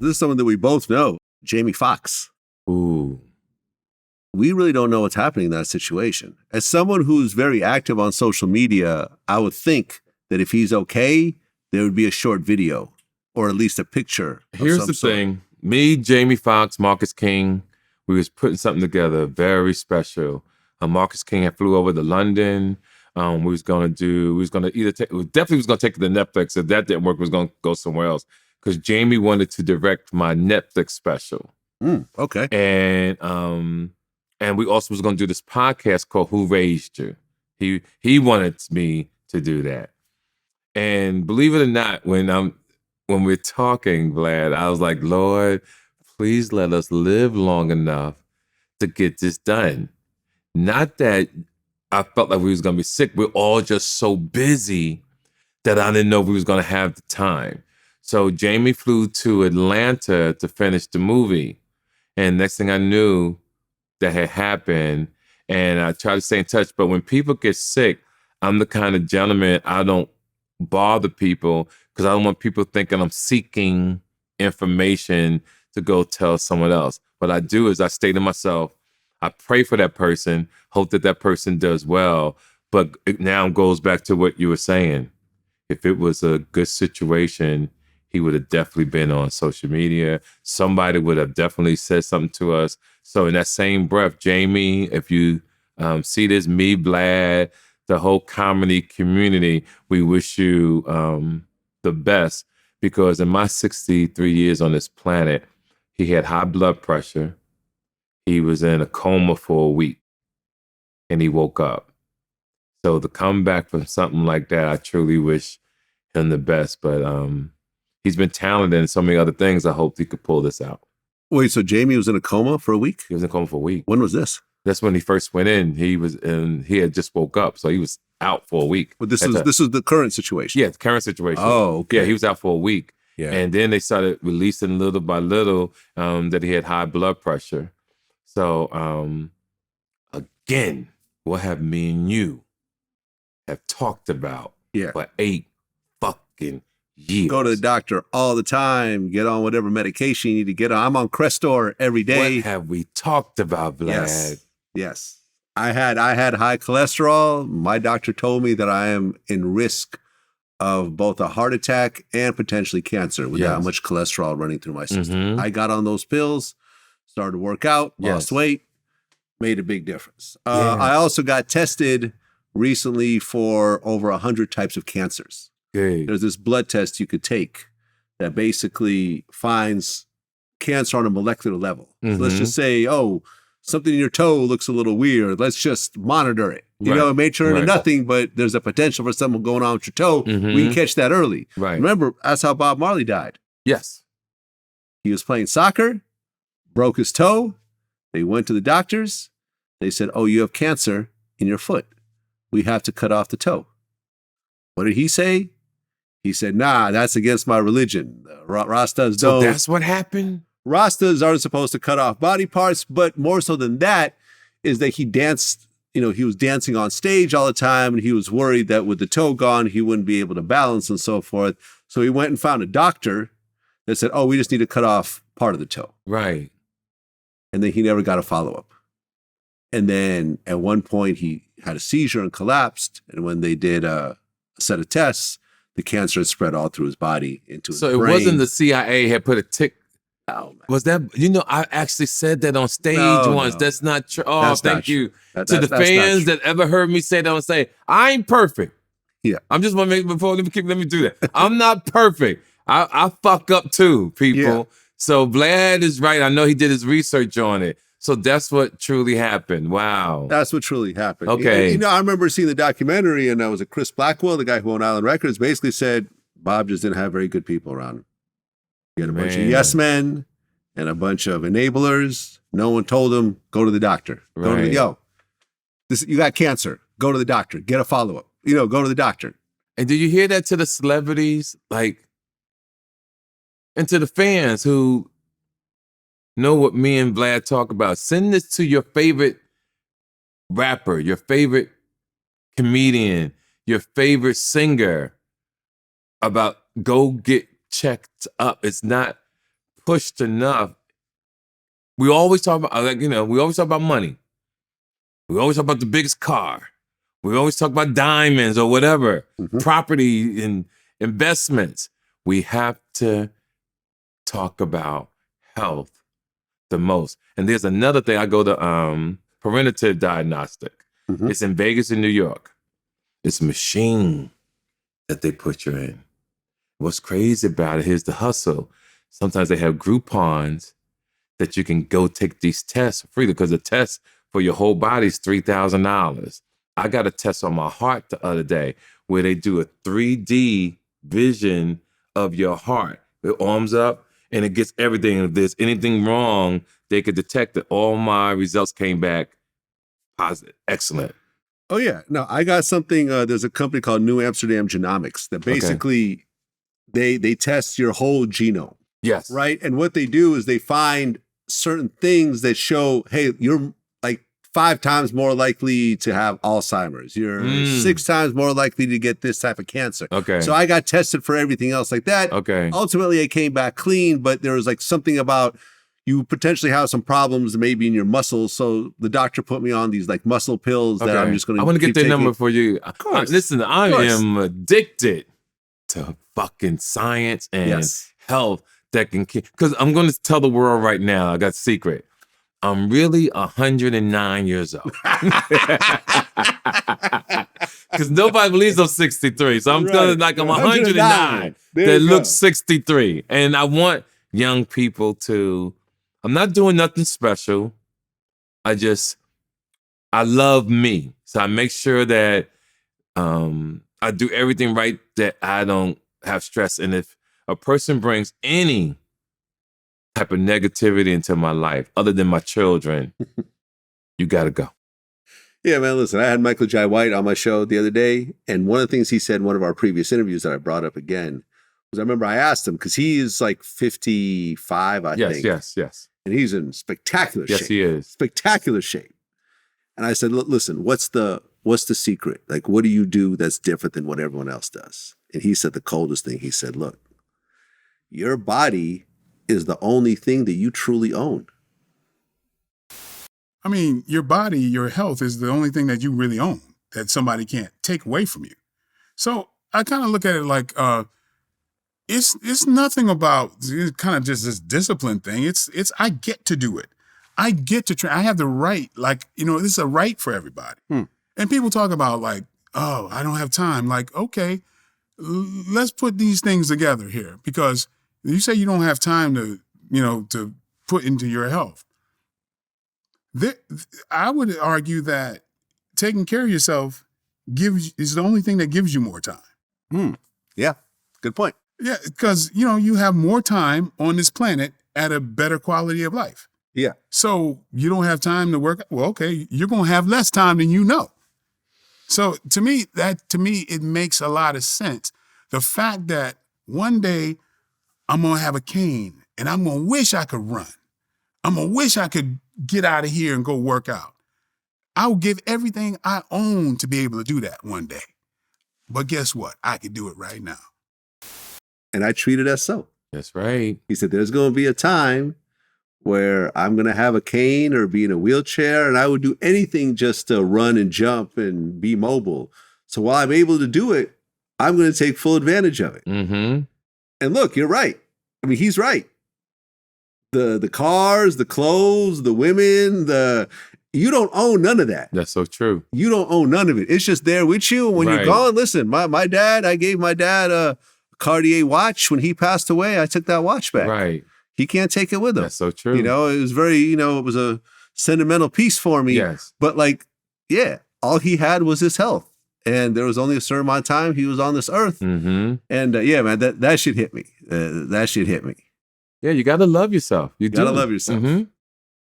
This is someone that we both know, Jamie Foxx. Ooh. We really don't know what's happening in that situation. As someone who's very active on social media, I would think that if he's okay, there would be a short video or at least a picture. Here's the thing. Me, Jamie Foxx, Marcus King, we was putting something together very special. Marcus King had flew over to London. We was gonna definitely was gonna take it to Netflix. If that didn't work, we was gonna go somewhere else. Because Jamie wanted to direct my Netflix special. Okay. And we also was gonna do this podcast called Who Raised You? He wanted me to do that. And believe it or not, when we're talking, Vlad, I was like, Lord, please let us live long enough to get this done. Not that I felt like we was gonna be sick. We're all just so busy that I didn't know if we was gonna have the time. So Jamie flew to Atlanta to finish the movie. And next thing I knew, that had happened. And I try to stay in touch. But when people get sick, I'm the kind of gentleman, I don't bother people because I don't want people thinking I'm seeking information to go tell someone else. What I do is I stay to myself. I pray for that person, hope that that person does well. But it now goes back to what you were saying. If it was a good situation, he would have definitely been on social media. Somebody would have definitely said something to us. So in that same breath, Jamie, if you see this, me, Vlad, the whole comedy community, we wish you the best. Because in my 63 years on this planet, he had high blood pressure. He was in a coma for a week and he woke up. So to come back from something like that, I truly wish him the best. But he's been talented in so many other things. I hope he could pull this out. Wait, so Jamie was in a coma for a week? He was in a coma for a week. When was this? That's when he first went in. He had just woke up. So he was out for a week. But this is the current situation. Yeah, the current situation. Oh, okay. Yeah, he was out for a week. Yeah. And then they started releasing little by little that he had high blood pressure. So again, what have me and you have talked about for 8 fucking years. Go to the doctor all the time. Get on whatever medication you need to get on. I'm on Crestor every day. What have we talked about, Vlad? Yes. I had high cholesterol. My doctor told me that I am in risk of both a heart attack and potentially cancer with that much cholesterol running through my system. I got on those pills, started to work out, lost weight, made a big difference. I also got tested recently for over 100 types of cancers. There's this blood test you could take that basically finds cancer on a molecular level. So let's just say, something in your toe looks a little weird. Let's just monitor it. You know, it may turn into nothing, but there's a potential for something going on with your toe. We can catch that early. Remember, that's how Bob Marley died. Yes. He was playing soccer, broke his toe. They went to the doctors. They said, oh, you have cancer in your foot. We have to cut off the toe. What did he say? He said, nah, that's against my religion. Rastas don't. So that's what happened? Rastas aren't supposed to cut off body parts, but more so than that is that he danced, he was dancing on stage all the time and he was worried that with the toe gone, he wouldn't be able to balance and so forth. So he went and found a doctor that said, oh, we just need to cut off part of the toe. Right. And then he never got a follow-up. And then at one point he had a seizure and collapsed. And when they did a set of tests, the cancer had spread all through his body into his brain. So it wasn't the CIA had put a tick. Oh, man. Was that, I actually said that on stage once. No. That's not true. Oh, that's thank you. To the fans that ever heard me say that on stage, I ain't perfect. Yeah. I'm just want to let me do that. I'm not perfect. I fuck up too, people. Yeah. So Vlad is right. I know he did his research on it. So that's what truly happened. Wow. That's what truly happened. Okay. I remember seeing the documentary and was Chris Blackwell, the guy who owned Island Records, basically said Bob just didn't have very good people around him. He had a bunch of yes men and a bunch of enablers. No one told him, go to the doctor. Right. You got cancer. Go to the doctor. Get a follow-up. Go to the doctor. And did you hear that to the celebrities? And to the fans who know what me and Vlad talk about? Send this to your favorite rapper, your favorite comedian, your favorite singer about go get checked up. It's not pushed enough. We always talk about, we always talk about money. We always talk about the biggest car. We always talk about diamonds or whatever, property and investments. We have to talk about health the most. And there's another thing. I go to preventative diagnostic. It's in Vegas and New York. It's a machine that they put you in. What's crazy about it is the hustle. Sometimes they have Groupons that you can go take these tests freely, because the test for your whole body is $3,000. I got a test on my heart the other day where they do a 3D vision of your heart. The arms up and it gets everything. If there's anything wrong, they could detect it. All my results came back positive. Excellent. Oh, yeah. No, I got something. There's a company called New Amsterdam Genomics that basically they test your whole genome. Yes. Right. And what they do is they find certain things that show, hey, you're like 5 times more likely to have Alzheimer's. You're 6 times more likely to get this type of cancer. Okay. So I got tested for everything else like that. Okay. Ultimately, it came back clean, but there was like something about you potentially have some problems maybe in your muscles. So the doctor put me on these like muscle pills that I'm just going to I want to get their number for you. Of course. Listen, I am addicted to fucking science and health that can, because I'm going to tell the world right now, I got a secret. I'm really 109 years old. Because nobody believes I'm 63. So I'm telling like I'm 109 that looks 63. And I want young people to, I'm not doing nothing special. I love me. So I make sure that I do everything right, that I don't have stress. And if a person brings any type of negativity into my life, other than my children, you got to go. Yeah, man, listen, I had Michael Jai White on my show the other day, and one of the things he said in one of our previous interviews that I brought up again was, I remember I asked him, because he is like 55, I think. Yes. And he's in spectacular shape. Yes, he is. Spectacular shape. And I said, listen, what's the secret? Like, what do you do that's different than what everyone else does? And he said the coldest thing. He said, look, your body is the only thing that you truly own. I mean, your body, your health is the only thing that you really own, that somebody can't take away from you. So I kind of look at it like, it's nothing about, it's kind of just this discipline thing. It's I get to do it. I get to train. I have the right, like, this is a right for everybody. And people talk about like, oh, I don't have time. Like, okay, let's put these things together here, because you say you don't have time to, to put into your health. I would argue that taking care of yourself is the only thing that gives you more time. Yeah, good point. Yeah, because, you have more time on this planet at a better quality of life. Yeah. So you don't have time to work. Well, okay, you're going to have less time than you know. So to me, it makes a lot of sense. The fact that one day I'm going to have a cane and I'm going to wish I could run. I'm going to wish I could get out of here and go work out. I'll give everything I own to be able to do that one day. But guess what? I can do it right now. And I treat it as so. That's right. He said, there's going to be a time where I'm going to have a cane or be in a wheelchair, and I would do anything just to run and jump and be mobile. So while I'm able to do it, I'm going to take full advantage of it. Mm-hmm. And look, you're right. I mean, he's right. The cars, the clothes, the women, you don't own none of that. That's so true. You don't own none of it. It's just there with you. And when you're gone, listen, I gave my dad a Cartier watch. When he passed away, I took that watch back. Right. He can't take it with him. That's so true. It was very, it was a sentimental piece for me. Yes. But all he had was his health. And there was only a certain amount of time he was on this earth. Mm-hmm. And man, that shit hit me. That shit hit me. Yeah, you got to love yourself. You got to love yourself. Mm-hmm.